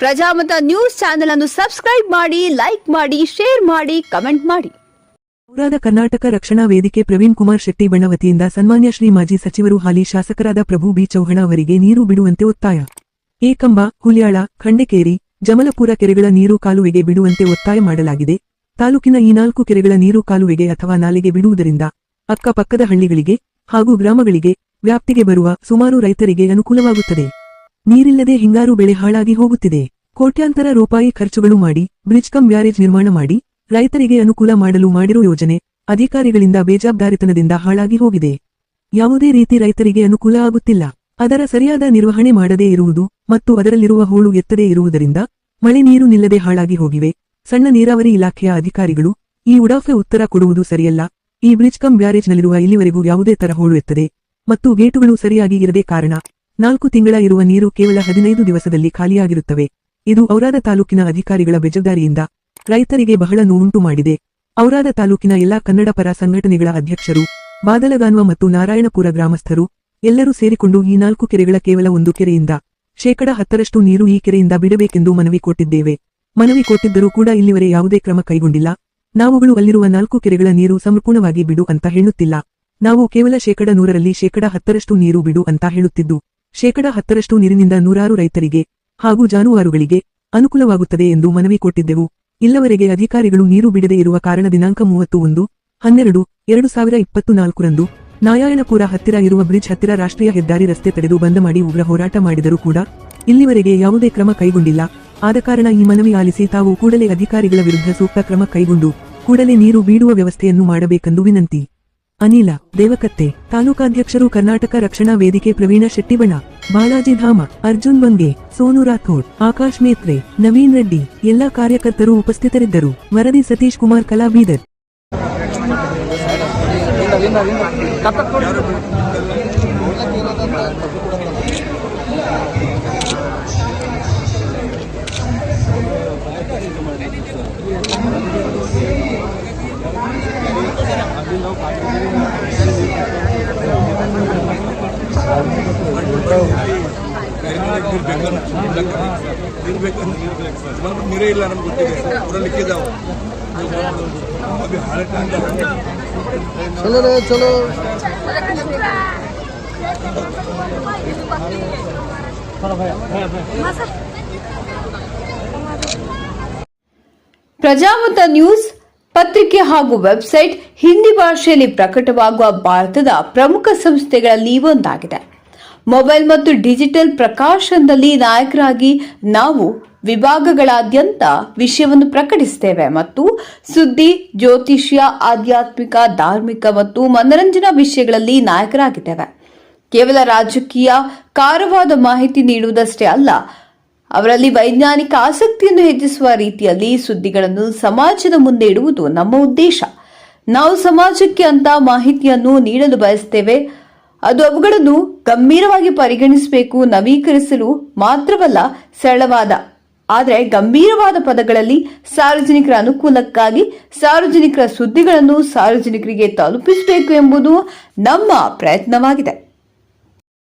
Prajamata news channel ಅನ್ನು subscribe ಮಾಡಿ, like ಮಾಡಿ, ಶೇರ್ ಮಾಡಿ, ಕಮೆಂಟ್ ಮಾಡಿ. ಔರಾದ ಕರ್ನಾಟಕ ರಕ್ಷಣಾ ವೇದಿಕೆ ಪ್ರವೀಣ್ ಕುಮಾರ್ ಶೆಟ್ಟಿ ಬಣ ವತಿಯಿಂದ ಸನ್ಮಾನ್ಯ ಶ್ರೀ ಮಾಜಿ ಸಚಿವರು ಹಾಲಿ ಶಾಸಕರಾದ ಪ್ರಭು ಬಿ ಚೌಹಾಣ್ ಅವರಿಗೆ ನೀರು ಬಿಡುವಂತೆ ಒತ್ತಾಯ. ಏಕಂಬ, ಹುಲ್ಯಾಳ, ಖಂಡಕೇರಿ, ಜಮಲಪುರ ಕೆರೆಗಳ ನೀರು ಕಾಲುವೆಗೆ ಬಿಡುವಂತೆ ಒತ್ತಾಯ ಮಾಡಲಾಗಿದೆ. ತಾಲೂಕಿನ ಈ 4 ಕೆರೆಗಳ ನೀರು ಕಾಲುವೆಗೆ ಅಥವಾ ನಾಲೆಗೆ ಬಿಡುವುದರಿಂದ ಅಕ್ಕಪಕ್ಕದ ಹಳ್ಳಿಗಳಿಗೆ ಹಾಗೂ ಗ್ರಾಮಗಳಿಗೆ ವ್ಯಾಪ್ತಿಗೆ ಬರುವ ಸುಮಾರು ರೈತರಿಗೆ ಅನುಕೂಲವಾಗುತ್ತದೆ. ನೀರಿಲ್ಲದೆ ಹಿಂಗಾರು ಬೆಳೆ ಹಾಳಾಗಿ ಹೋಗುತ್ತಿದೆ. ಕೋಟ್ಯಾಂತರ ರೂಪಾಯಿ ಖರ್ಚುಗಳು ಮಾಡಿ ಬ್ರಿಡ್ಜ್ ಕಮ್ ಬ್ಯಾರೇಜ್ ನಿರ್ಮಾಣ ಮಾಡಿ ರೈತರಿಗೆ ಅನುಕೂಲ ಮಾಡಲು ಮಾಡಿರೋ ಯೋಜನೆ ಅಧಿಕಾರಿಗಳಿಂದ ಬೇಜವಾಬ್ದಾರಿತನದಿಂದ ಹಾಳಾಗಿ ಹೋಗಿದೆ. ಯಾವುದೇ ರೀತಿ ರೈತರಿಗೆ ಅನುಕೂಲ ಆಗುತ್ತಿಲ್ಲ. ಅದರ ಸರಿಯಾದ ನಿರ್ವಹಣೆ ಮಾಡದೇ ಇರುವುದು ಮತ್ತು ಅದರಲ್ಲಿರುವ ಹೂಳು ಎತ್ತದೇ ಇರುವುದರಿಂದ ಮಳೆ ನೀರು ನಿಲ್ಲದೆ ಹಾಳಾಗಿ ಹೋಗಿವೆ. ಸಣ್ಣ ನೀರಾವರಿ ಇಲಾಖೆಯ ಅಧಿಕಾರಿಗಳು ಈ ಉಡಾಫೆ ಉತ್ತರ ಕೊಡುವುದು ಸರಿಯಲ್ಲ. ಈ ಬ್ರಿಡ್ಜ್ ಕಮ್ ಬ್ಯಾರೇಜ್ನಲ್ಲಿರುವ ಇಲ್ಲಿವರೆಗೂ ಯಾವುದೇ ತರ ಹೂಳು ಎತ್ತದೆ ಮತ್ತು ಗೇಟುಗಳು ಸರಿಯಾಗಿ ಇರದೇ ಕಾರಣ 4 ತಿಂಗಳ ಇರುವ ನೀರು ಕೇವಲ 15 ದಿವಸದಲ್ಲಿ ಖಾಲಿಯಾಗಿರುತ್ತವೆ. ಇದು ಔರಾದ ತಾಲೂಕಿನ ಅಧಿಕಾರಿಗಳ ಬೇಜವಾಬ್ದಾರಿಯಿಂದ ರೈತರಿಗೆ ಬಹಳ ನೋವುಂಟು ಮಾಡಿದೆ. ಔರಾದ ತಾಲೂಕಿನ ಎಲ್ಲಾ ಕನ್ನಡ ಪರ ಸಂಘಟನೆಗಳ ಅಧ್ಯಕ್ಷರು, ಬಾದಲಗಾನ್ವ ಮತ್ತು ನಾರಾಯಣಪುರ ಗ್ರಾಮಸ್ಥರು ಎಲ್ಲರೂ ಸೇರಿಕೊಂಡು ಈ 4 ಕೆರೆಗಳ ಕೇವಲ 1 ಕೆರೆಯಿಂದ 10% ನೀರು ಈ ಕೆರೆಯಿಂದ ಬಿಡಬೇಕೆಂದು ಮನವಿ ಕೊಟ್ಟಿದ್ದೇವೆ. ಮನವಿ ಕೊಟ್ಟಿದ್ದರೂ ಕೂಡ ಇಲ್ಲಿವರೆ ಯಾವುದೇ ಕ್ರಮ ಕೈಗೊಂಡಿಲ್ಲ. ನಾವುಗಳು ಅಲ್ಲಿರುವ 4 ಕೆರೆಗಳ ನೀರು ಸಂಪೂರ್ಣವಾಗಿ ಬಿಡು ಅಂತ ಹೇಳುತ್ತಿಲ್ಲ. ನಾವು ಕೇವಲ 100ರಲ್ಲಿ 10% ನೀರು ಬಿಡು ಅಂತ ಹೇಳುತ್ತಿದ್ದು, 10% ನೀರಿನಿಂದ ನೂರಾರು ರೈತರಿಗೆ ಹಾಗೂ ಜಾನುವಾರುಗಳಿಗೆ ಅನುಕೂಲವಾಗುತ್ತದೆ ಎಂದು ಮನವಿ ಕೊಟ್ಟಿದ್ದೆವು. ಇಲ್ಲವರೆಗೆ ಅಧಿಕಾರಿಗಳು ನೀರು ಬಿಡದೇ ಇರುವ ಕಾರಣ ದಿನಾಂಕ 31/12/2024ರಂದು ನಾರಾಯಣಪುರ ಹತ್ತಿರ ಇರುವ ಬ್ರಿಡ್ಜ್ ಹತ್ತಿರ ರಾಷ್ಟ್ರೀಯ ಹೆದ್ದಾರಿ ರಸ್ತೆ ತಡೆದು ಬಂದ್ ಮಾಡಿ ಉಗ್ರ ಹೋರಾಟ ಮಾಡಿದರೂ ಕೂಡ ಇಲ್ಲಿವರೆಗೆ ಯಾವುದೇ ಕ್ರಮ ಕೈಗೊಂಡಿಲ್ಲ. ಆದ ಕಾರಣ ಈ ಮನವಿ ಆಲಿಸಿ ತಾವು ಕೂಡಲೇ ಅಧಿಕಾರಿಗಳ ವಿರುದ್ಧ ಸೂಕ್ತ ಕ್ರಮ ಕೈಗೊಂಡು ಕೂಡಲೇ ನೀರು ಬಿಡುವ ವ್ಯವಸ್ಥೆಯನ್ನು ಮಾಡಬೇಕೆಂದು ವಿನಂತಿ. ಅನಿಲ ದೇವಕತ್ತೆ, ತಾಲೂಕಾಧ್ಯಕ್ಷರು, ಕರ್ನಾಟಕ ರಕ್ಷಣಾ ವೇದಿಕೆ ಪ್ರವೀಣ ಶೆಟ್ಟಿ ಬಣ, ಬಾಲಾಜಿ ಧಾಮ, ಅರ್ಜುನ್ ಬಂಗೆ, ಸೋನು ರಾಥೋಡ್, ಆಕಾಶ್ ಮೇತ್ರೆ, ನವೀನ್ ರೆಡ್ಡಿ ಎಲ್ಲಾ ಕಾರ್ಯಕರ್ತರು ಉಪಸ್ಥಿತರಿದ್ದರು. ವರದಿ ಸತೀಶ್ ಕುಮಾರ್, ಕಲಾ, ಬೀದರ್. ನೀರೇ ಇಲ್ಲ ನಮ್ಗೆ ಗೊತ್ತಿದೆ. ಲಿಕ್ಕಿದ್ದಾವೆ. ಚಲೋ ಚಲೋ. ಪ್ರಜಾಮತ ನ್ಯೂಸ್ ಪತ್ರಿಕೆ ಹಾಗೂ ವೆಬ್ಸೈಟ್ ಹಿಂದಿ ಭಾಷೆಯಲ್ಲಿ ಪ್ರಕಟವಾಗುವ ಭಾರತದ ಪ್ರಮುಖ ಸಂಸ್ಥೆಗಳಲ್ಲಿ ಒಂದಾಗಿದೆ. ಮೊಬೈಲ್ ಮತ್ತು ಡಿಜಿಟಲ್ ಪ್ರಕಾಶನದಲ್ಲಿ ನಾಯಕರಾಗಿ ನಾವು ವಿಭಾಗಗಳಾದ್ಯಂತ ವಿಷಯವನ್ನು ಪ್ರಕಟಿಸುತ್ತೇವೆ ಮತ್ತು ಸುದ್ದಿ, ಜ್ಯೋತಿಷ್ಯ, ಆಧ್ಯಾತ್ಮಿಕ, ಧಾರ್ಮಿಕ ಮತ್ತು ಮನರಂಜನಾ ವಿಷಯಗಳಲ್ಲಿ ನಾಯಕರಾಗಿದ್ದೇವೆ. ಕೇವಲ ರಾಜಕೀಯ ಕಾರವಾದ ಮಾಹಿತಿ ನೀಡುವುದಷ್ಟೇ ಅಲ್ಲ, ಅವರಲ್ಲಿ ವೈಜ್ಞಾನಿಕ ಆಸಕ್ತಿಯನ್ನು ಹೆಚ್ಚಿಸುವ ರೀತಿಯಲ್ಲಿ ಸುದ್ದಿಗಳನ್ನು ಸಮಾಜದ ಮುಂದೆ ಇಡುವುದು ನಮ್ಮ ಉದ್ದೇಶ. ನಾವು ಸಮಾಜಕ್ಕೆ ಅಂತ ಮಾಹಿತಿಯನ್ನು ನೀಡಲು ಬಯಸುತ್ತೇವೆ. ಅದು ಅವುಗಳನ್ನು ಗಂಭೀರವಾಗಿ ಪರಿಗಣಿಸಬೇಕು, ನವೀಕರಿಸಲು ಮಾತ್ರವಲ್ಲ, ಸರಳವಾದ ಆದರೆ ಗಂಭೀರವಾದ ಪದಗಳಲ್ಲಿ ಸಾರ್ವಜನಿಕರ ಅನುಕೂಲಕ್ಕಾಗಿ ಸಾರ್ವಜನಿಕರ ಸುದ್ದಿಗಳನ್ನು ಸಾರ್ವಜನಿಕರಿಗೆ ತಲುಪಿಸಬೇಕು ಎಂಬುದು ನಮ್ಮ ಪ್ರಯತ್ನವಾಗಿದೆ.